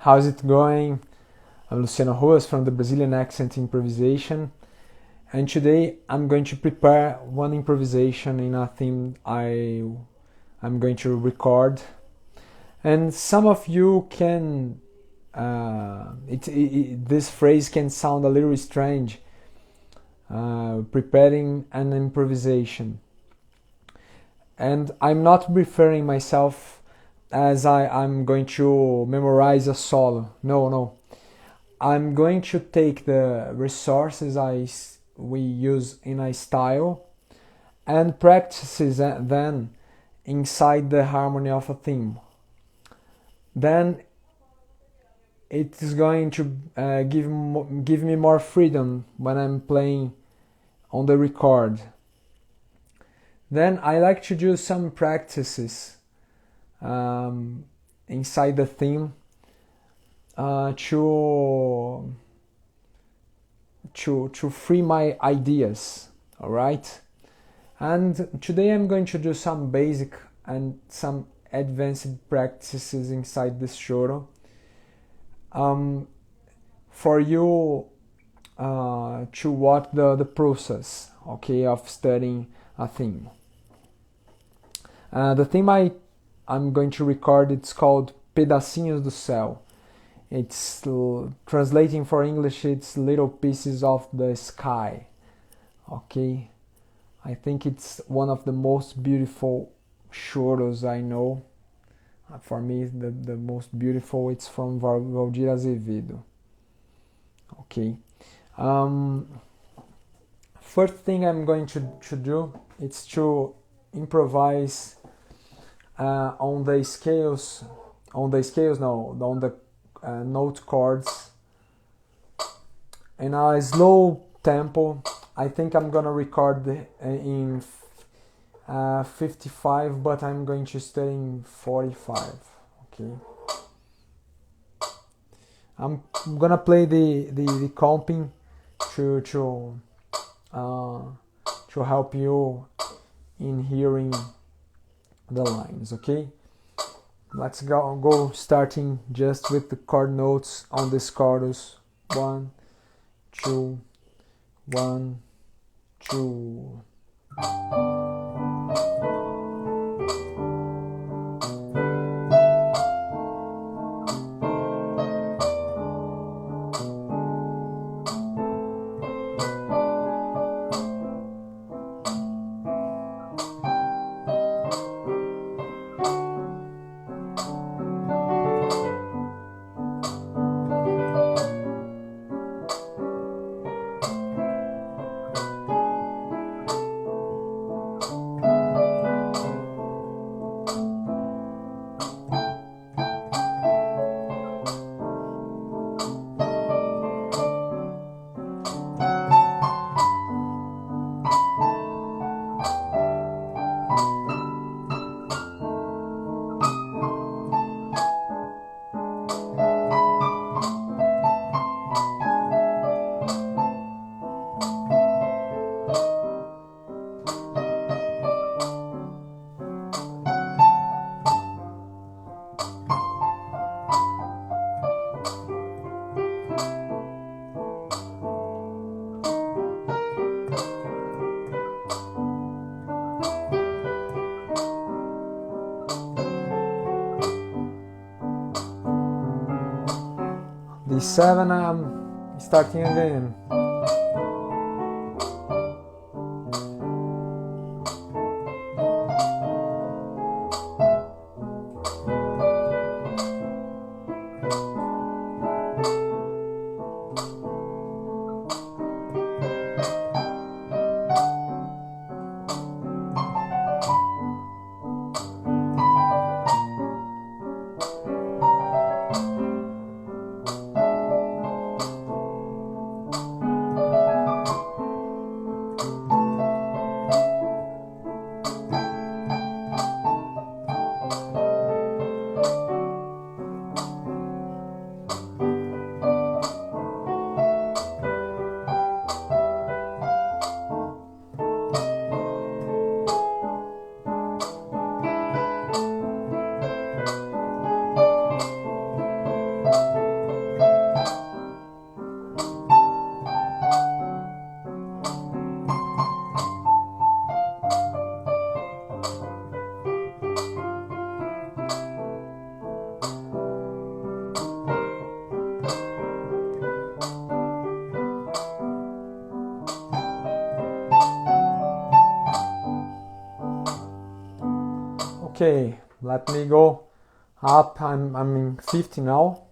How's it going? I'm Luciano Ruas from the Brazilian Accent Improvisation, and today I'm going to prepare one improvisation in a theme I'm going to record. And some of you can this phrase can sound a little strange, preparing an improvisation. And I'm not referring myself as I'm going to memorize a solo. No. I'm going to take the resources we use in a style and practices then inside the harmony of a theme. Then it is going to give me more freedom when I'm playing on the record. Then I like to do some practices inside the theme to free my ideas, all right? And today I'm going to do some basic and some advanced practices inside this choro for you to watch the process, okay, of studying a theme. The theme I'm going to record, it's called Pedacinhos do Céu. It's translating for English, it's little pieces of the sky. Okay, I think it's one of the most beautiful choros I know. For me, the most beautiful, it's from Valdir Azevedo. Okay. First thing I'm going to do is to improvise on the note chords in a slow tempo. I think I'm gonna record in 55, but I'm going to stay in 45. Okay. I'm gonna play the comping to help you in hearing the lines. Okay. Let's go starting just with the chord notes on this chorus. 1, 2, 1, 2. The 7, I'm starting again. Okay, let me go up. I'm in 50 now.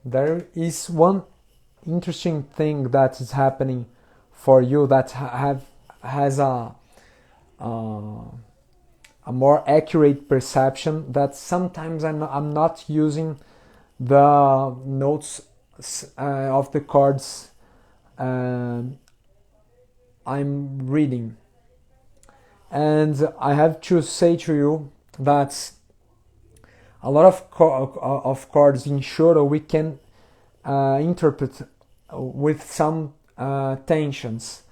There is one interesting thing that is happening for you that has a more accurate perception, that sometimes I'm not using the notes of the chords I'm reading. And I have to say to you that a lot of chords in Shoro we can interpret with some tensions.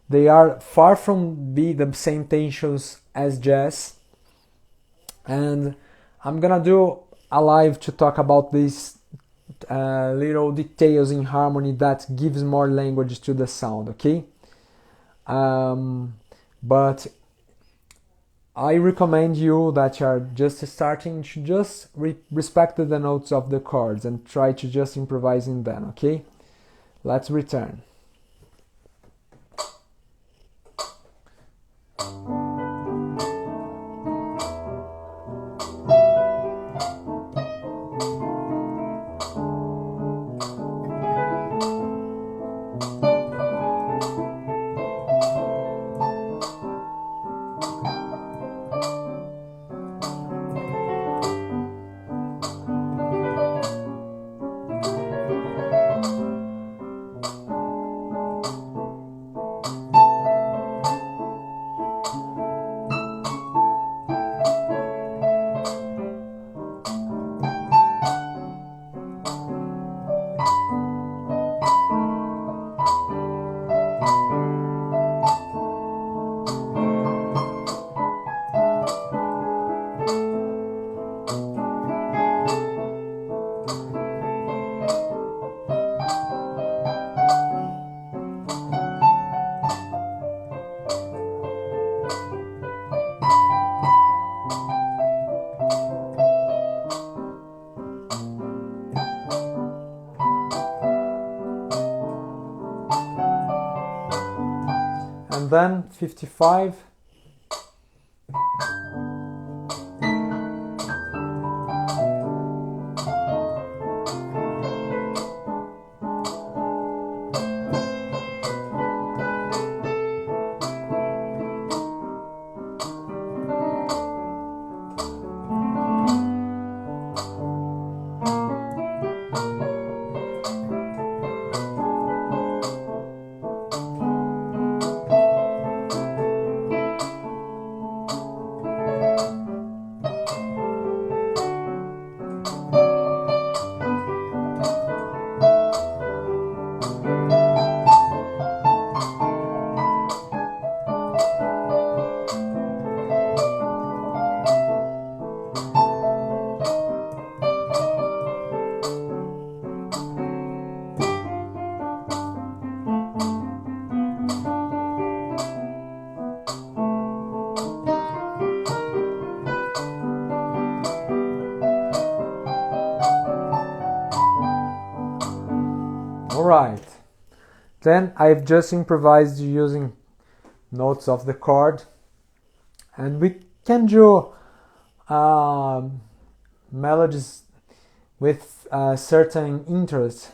They are far from be the same tensions as jazz, and I'm gonna do a live to talk about these little details in harmony that gives more language to the sound, okay? But I recommend you that you are just starting to just respect the notes of the chords and try to just improvise in them, okay? Let's return. And then 55. Alright, then I've just improvised using notes of the chord, And we can do melodies with certain interest.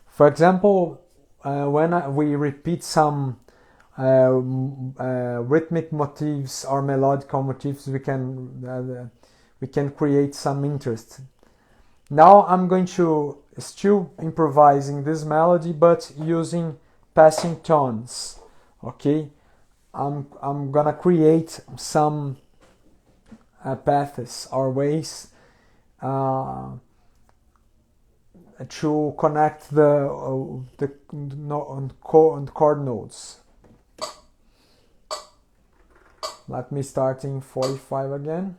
For example, when we repeat some rhythmic motifs or melodical motifs, we can create some interest. Now I'm going to still improvising this melody, but using passing tones. Okay, I'm gonna create some paths or ways to connect the chord notes. Let me start in 45 again.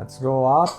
Let's go up.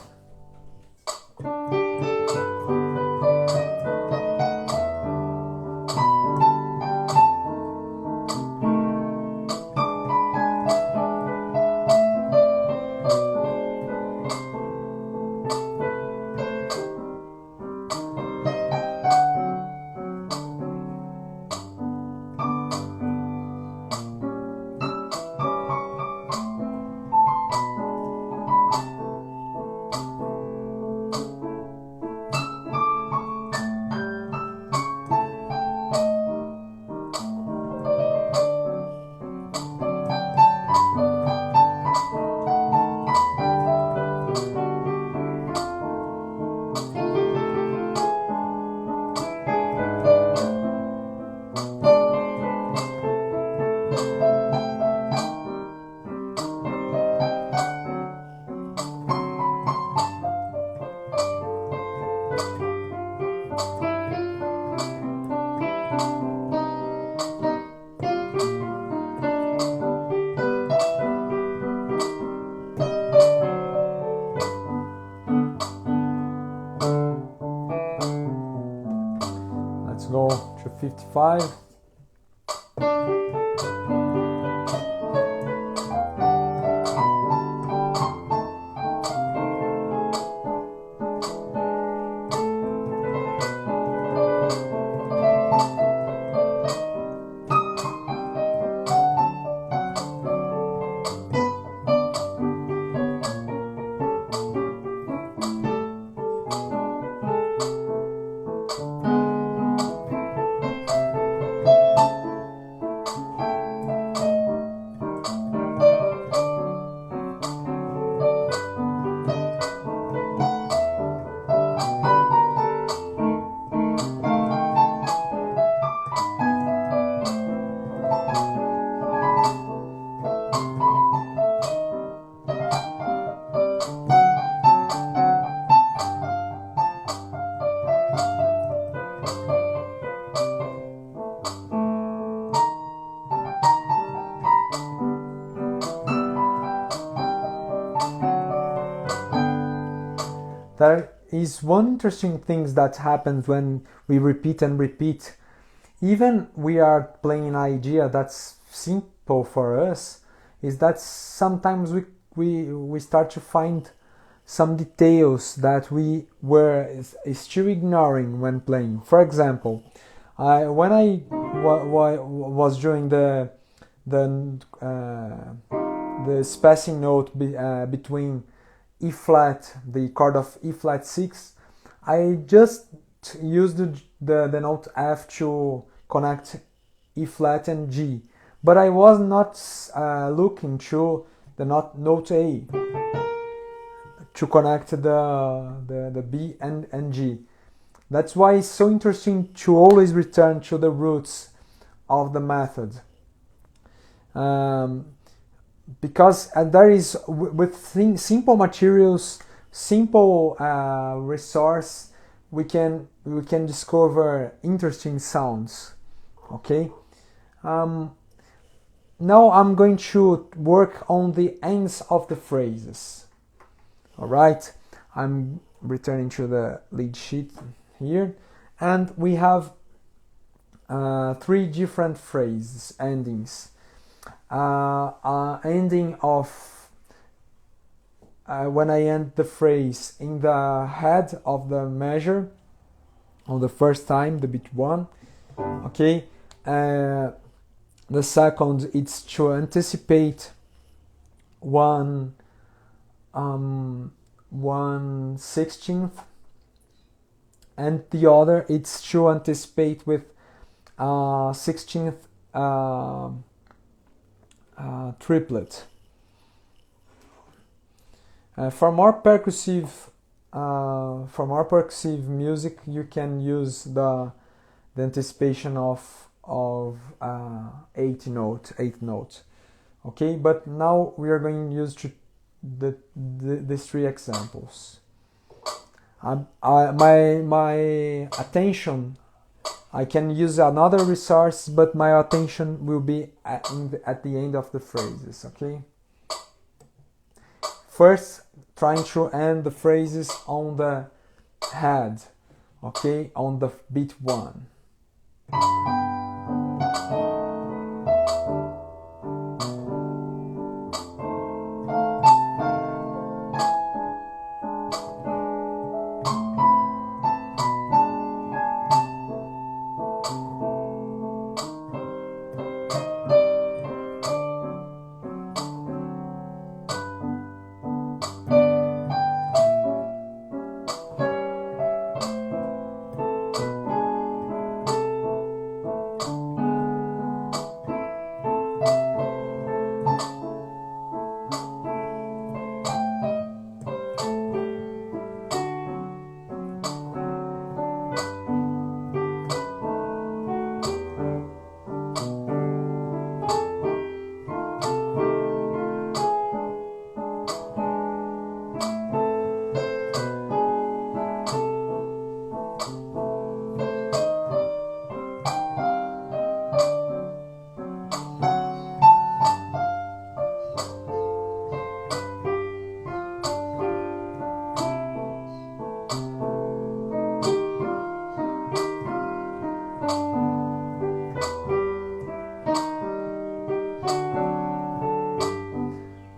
Let's go to 55. there is one interesting thing that happens when we repeat and repeat. Even we are playing an idea that's simple for us, is that sometimes we start to find some details that we were still ignoring when playing. For example, when I was doing the spacing note between E flat, the chord of E flat 6, I just used the note F to connect E flat and G, but I was not looking to the note A to connect the B and G. That's why it's so interesting to always return to the roots of the method. Because there is, with simple materials, simple resource, we can discover interesting sounds. Okay. Now I'm going to work on the ends of the phrases. All right. I'm returning to the lead sheet here, and we have 3 different phrases endings. Ending of when I end the phrase in the head of the measure on the first time, the beat 1. Okay. The second, it's to anticipate 1/16, and the other, it's to anticipate with 16th triplet. For more percussive music, you can use the anticipation of 8 notes. Okay, but now we are going to use these 3 examples. My attention, I can use another resource, but my attention will be at the end of the phrases. Okay. First, trying to end the phrases on the head. Okay, on the beat 1.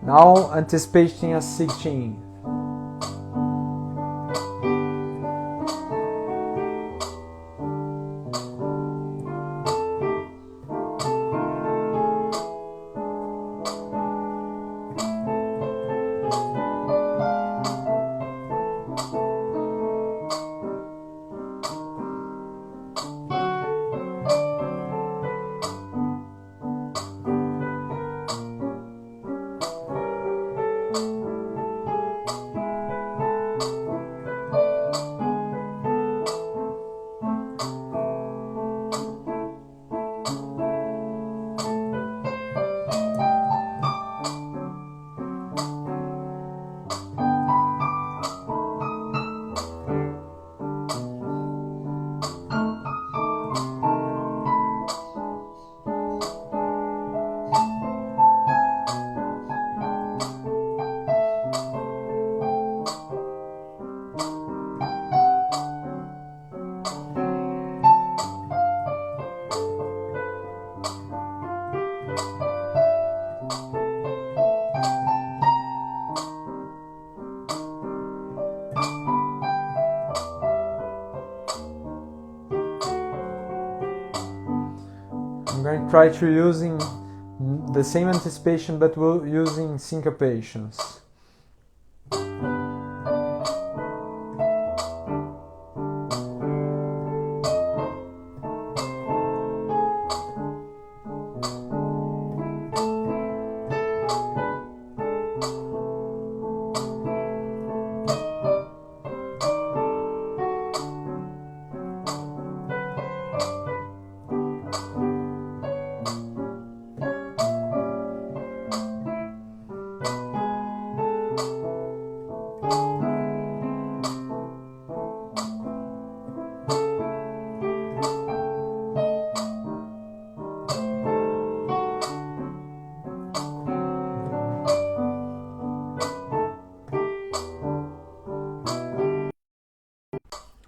Now anticipating a 16. try to using the same anticipation but we're using syncopations.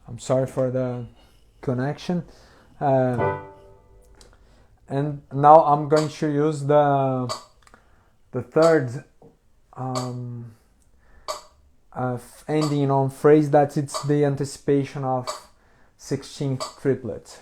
I'm sorry for the connection. And now I'm going to use the third ending on phrase, that it's the anticipation of 16th triplet.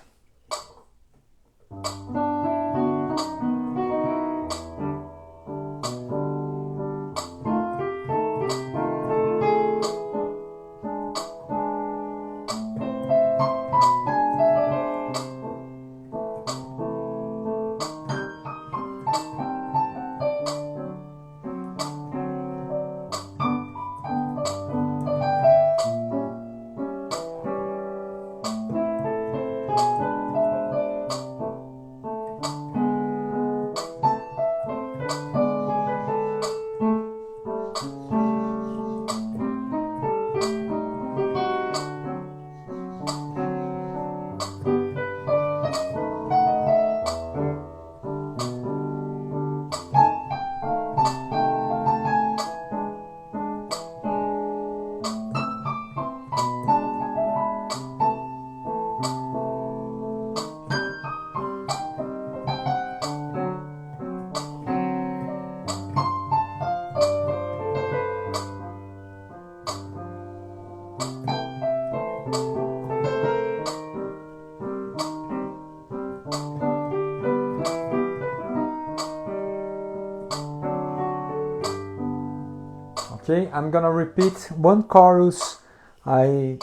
Okay, I'm gonna repeat one chorus. I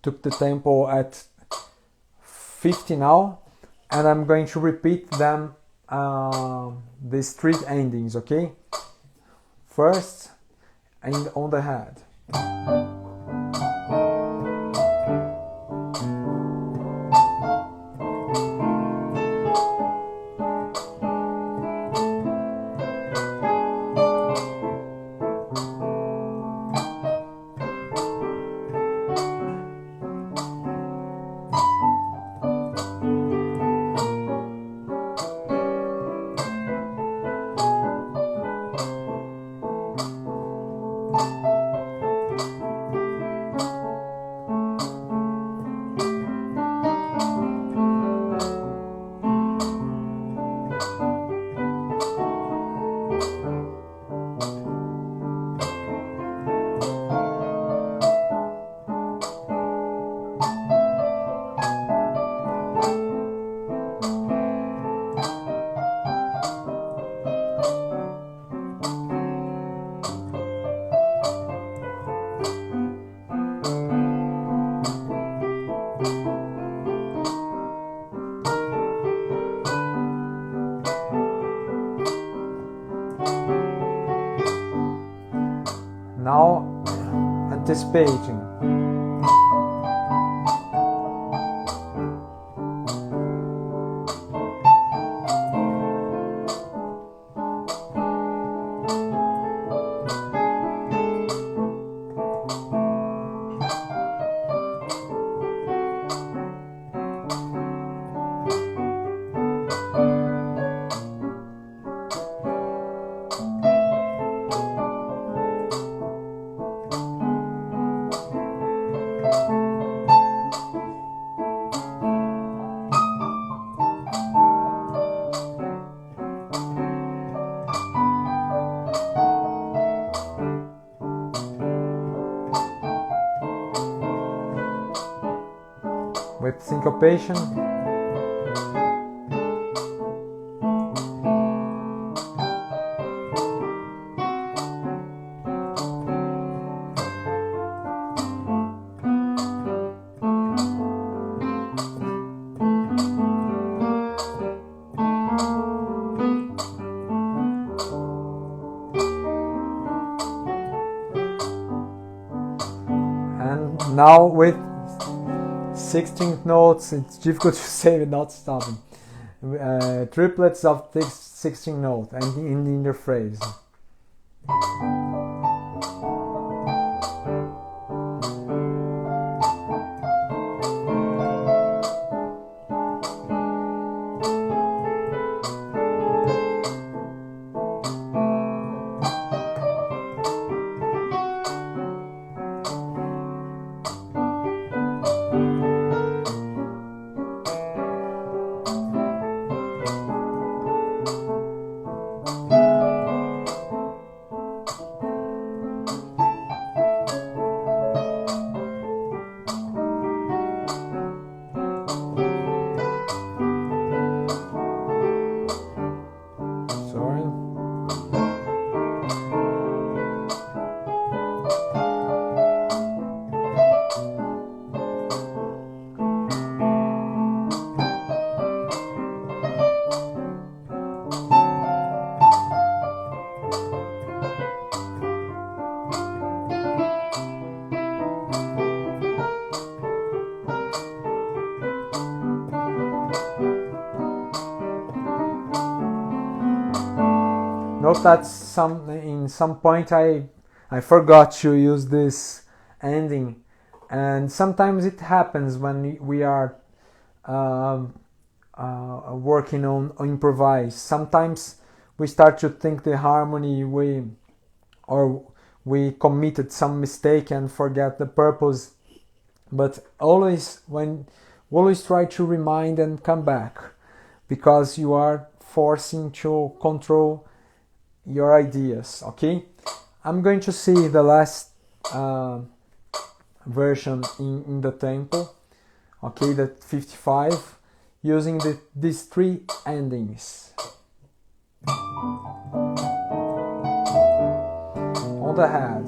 took the tempo at 50 now, and I'm going to repeat them, these three endings, okay? First, and on the head. Now, anticipating. With syncopation. Now with 16th notes, it's difficult to say without stopping. Triplets of this 16th note and in the phrase. Note that in some point I forgot to use this ending, and sometimes it happens when we are working on improvise. Sometimes we start to think the harmony we committed some mistake and forget the purpose, but always try to remind and come back, because you are forcing to control your ideas. Okay, I'm going to see the last version in the tempo, okay, the 55, using these three endings on the head.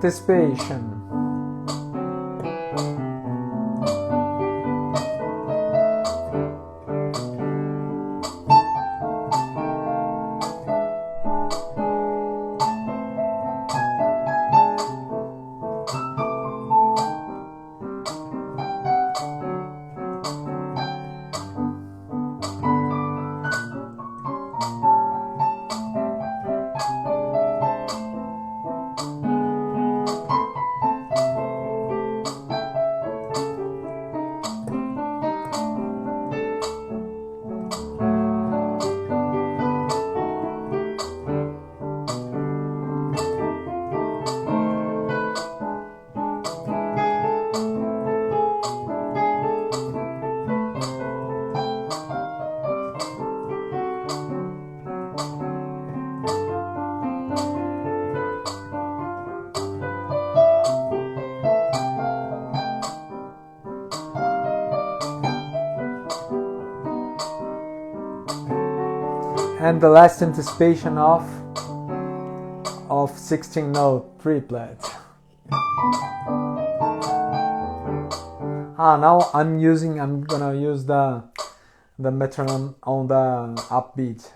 Anticipation. And the last anticipation of 16 note triplet. Now I'm gonna use the metronome on the upbeat.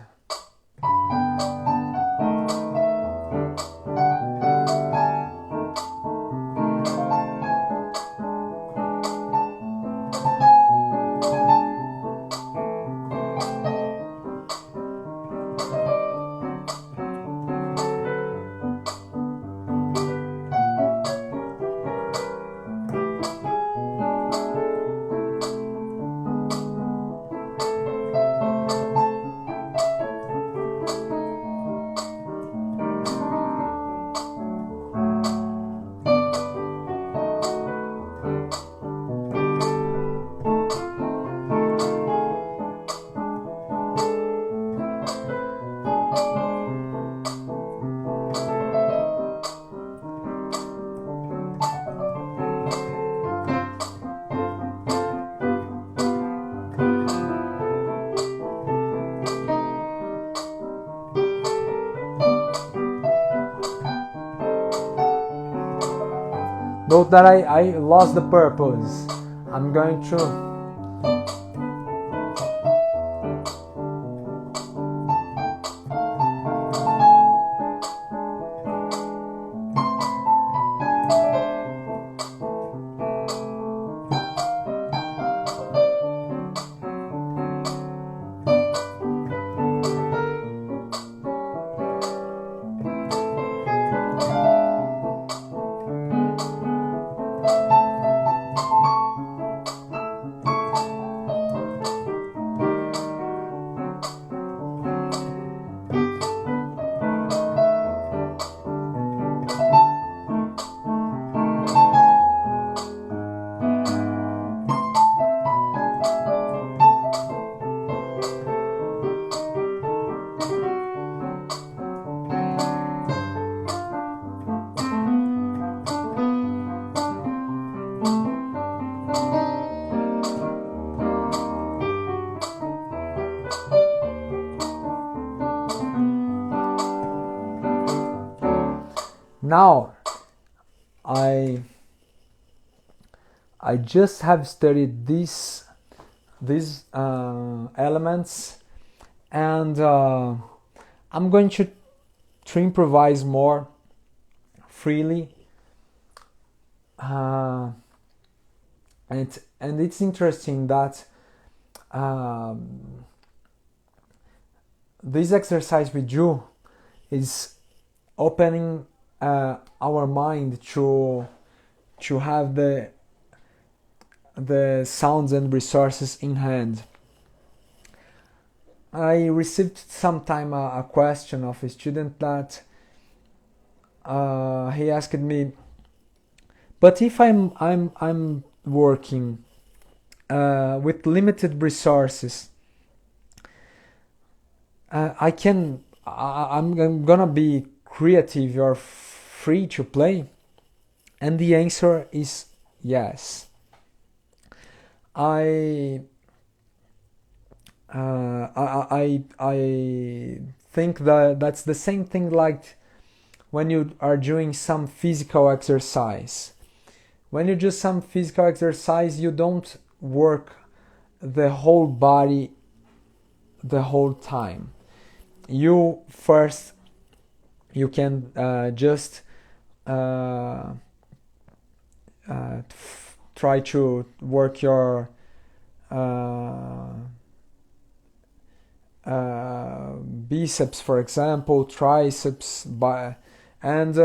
Note that I lost the purpose. I'm going to now I just have studied these elements, and I'm going to improvise more freely, and it's interesting that this exercise we do is opening our mind to have the sounds and resources in hand. I received sometime a question of a student that he asked me, but if I'm working with limited resources, I'm gonna be creative or free to play? And the answer is yes. I think that that's the same thing like when you are doing some physical exercise. When you do some physical exercise, you don't work the whole body the whole time. You can just try to work your biceps, for example, triceps, and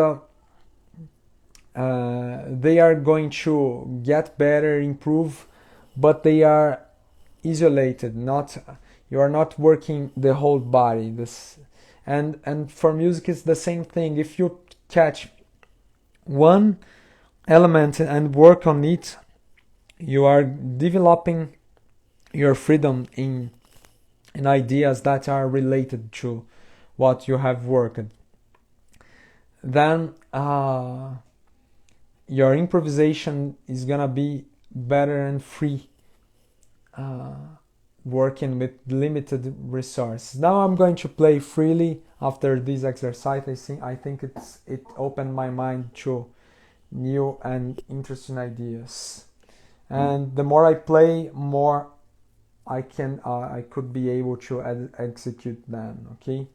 they are going to get better, improve, but they are isolated. You are not working the whole body. And for music it's the same thing. If you catch one element and work on it, you are developing your freedom in ideas that are related to what you have worked. Then your improvisation is gonna be better and free, working with limited resources. Now I'm going to play freely after this exercise. I think it opened my mind to new and interesting ideas. And the more I play, more I could be able to execute them. Okay.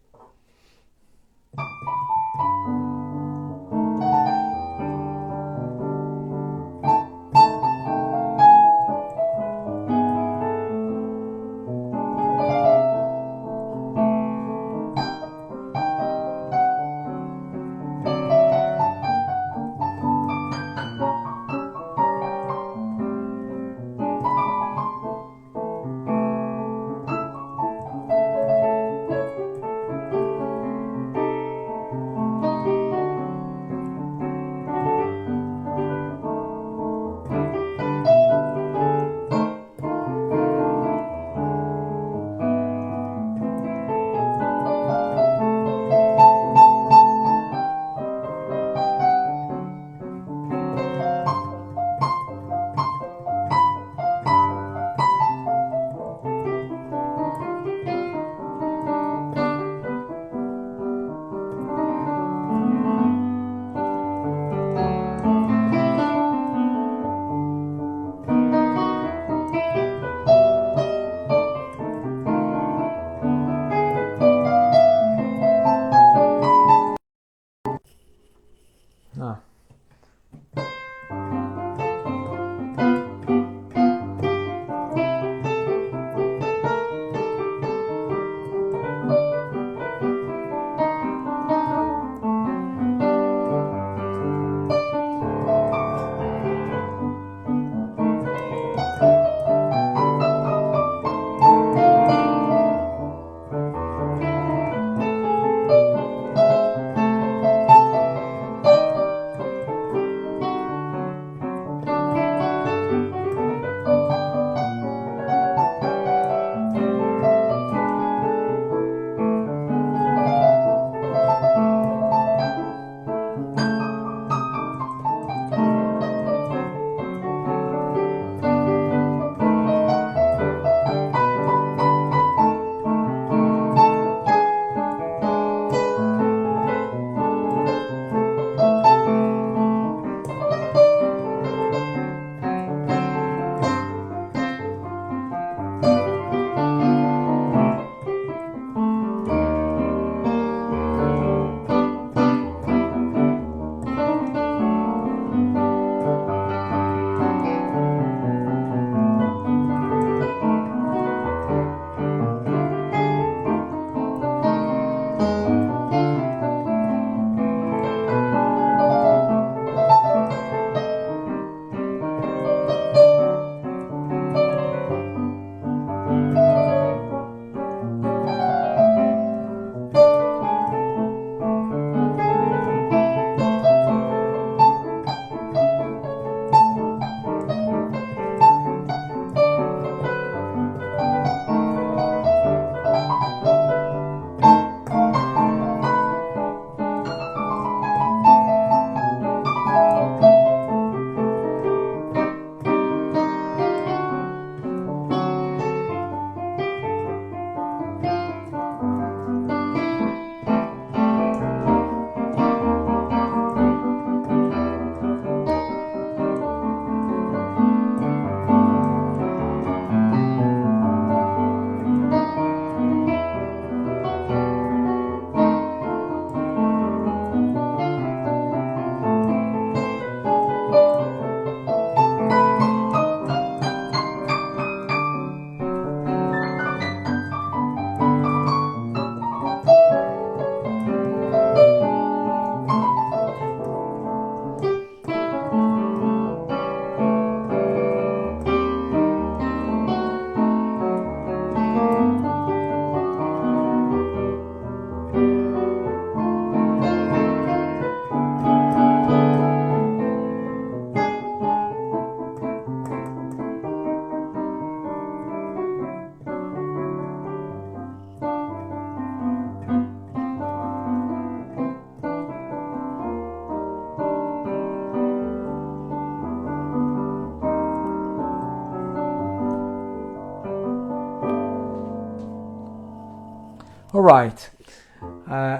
right.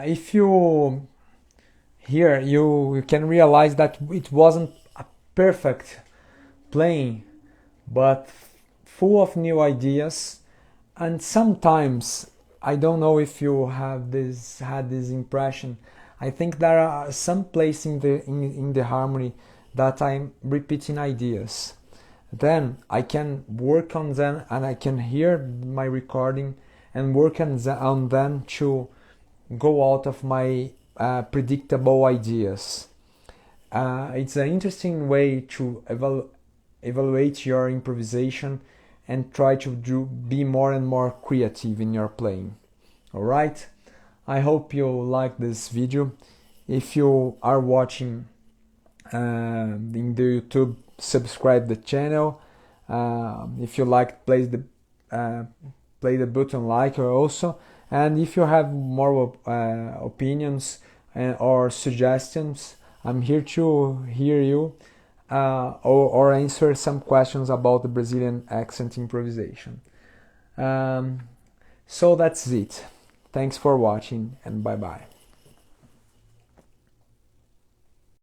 If you here you can realize that it wasn't a perfect playing, but full of new ideas. And sometimes, I don't know if you have had this impression, I think there are some places in the harmony that I'm repeating ideas. Then I can work on them and I can hear my recording and work on them to go out of my predictable ideas. It's an interesting way to evaluate your improvisation and try to be more and more creative in your playing. Alright? I hope you like this video. If you are watching in the YouTube, subscribe the channel. If you like, play the button like also. And if you have more opinions or suggestions, I'm here to hear you or answer some questions about the Brazilian accent improvisation. So that's it. Thanks for watching and bye bye.